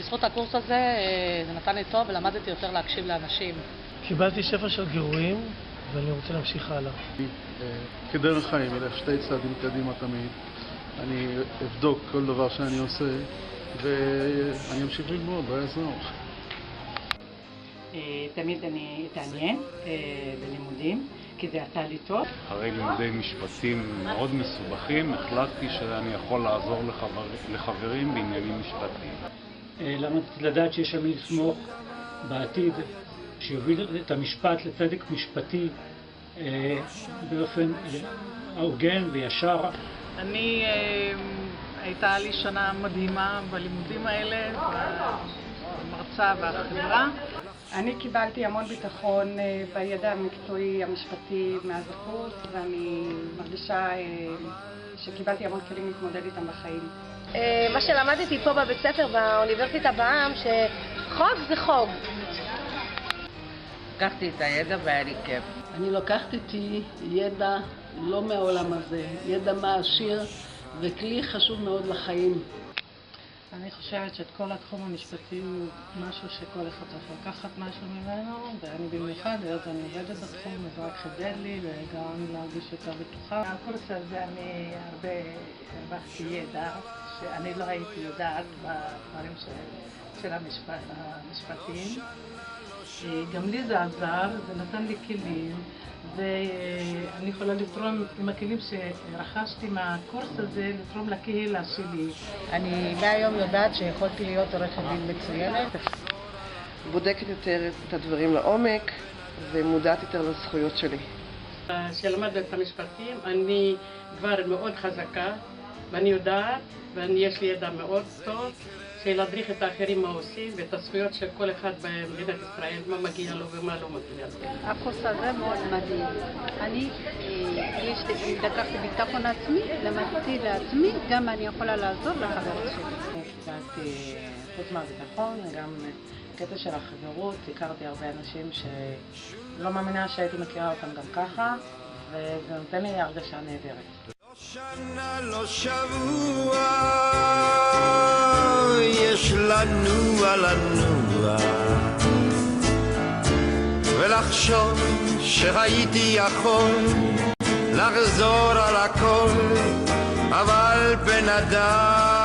בזכות הקורס הזה זה נתן לי טוב ולמדתי יותר להקשיב לאנשים. קיבלתי שפע של גירויים ואני רוצה להמשיך הלאה. כדרך חיים, אלך שתי צעדים קדימה תמיד. אני אבדוק כל דבר שאני עושה ואני אמשיך ללמוד, לא יעזור. תמיד אני אתעניין בלימודים, כי זה עשה לי טוב. אחרי לימודי משפטים מאוד מסובכים, החלטתי שאני יכול לעזור לחברים בעניינים משפטיים. למדתי לדעת שיש על מי לסמוך בעתיד, שיוביל את המשפט לצדק משפטי באופן הוגן וישר. אני, הייתה לי שנה מדהימה בלימודים האלה, במרצה והחברה. אני קיבלתי המון ביטחון בידע המקצועי המשפטי מאז הקורס, ואני מרגישה שקיבלתי המון כלים להתמודד איתם בחיים. מה שלמדתי פה בבית ספר באוניברסיטה בעם, שחוג זה חוג. לקחתי את הידע והיה לי כיף. אני לוקחת איתי ידע לא מהעולם הזה, ידע מעשיר וכלי חשוב מאוד לחיים. אני חושבת שאת כל התחום המשפטי הוא משהו שכל אחד צריך לקחת משהו ממנו, ואני במיוחד, היות אני עובדת בתחום, זה רק חידד לי וגם להרגיש יותר בטוחה. הקורס הזה אני הרבה הרווחתי ידע שאני לא הייתי יודעת בדברים של המשפטיים. גם לי זה עזר, זה נתן לי כלים, ואני יכולה לתרום עם הכלים שרכשתי מהקורס הזה, לתרום לקהילה שלי. אני מהיום יודעת שיכולתי להיות עורכת דין מצוינת. בודקת יותר את הדברים לעומק ומודעת יותר לזכויות שלי. כשלמדתי את המשפטים, אני כבר מאוד חזקה, ואני יודעת, ויש לי ידע מאוד טוב, להדריך את האחרים מה עושים ואת הזכויות של כל אחד במדינת ישראל, מה מגיע לו ומה לא מגיע לו. הקורס הזה מאוד מדהים. אני לקחתי ביטחון עצמי, למדתי לעצמי, גם אני יכולה לעזור לחברות שלי. קיבלתי חוץ מהביטחון, גם קטע של החברות, הכרתי הרבה אנשים שלא מאמינה שהייתי מכירה אותם גם ככה, וזה נותן לי הרגשה נהדרת. לא שנה, לא שבוע, יש לנוע ולחשוב שהייתי יכול לחזור על הכל, אבל בן אדם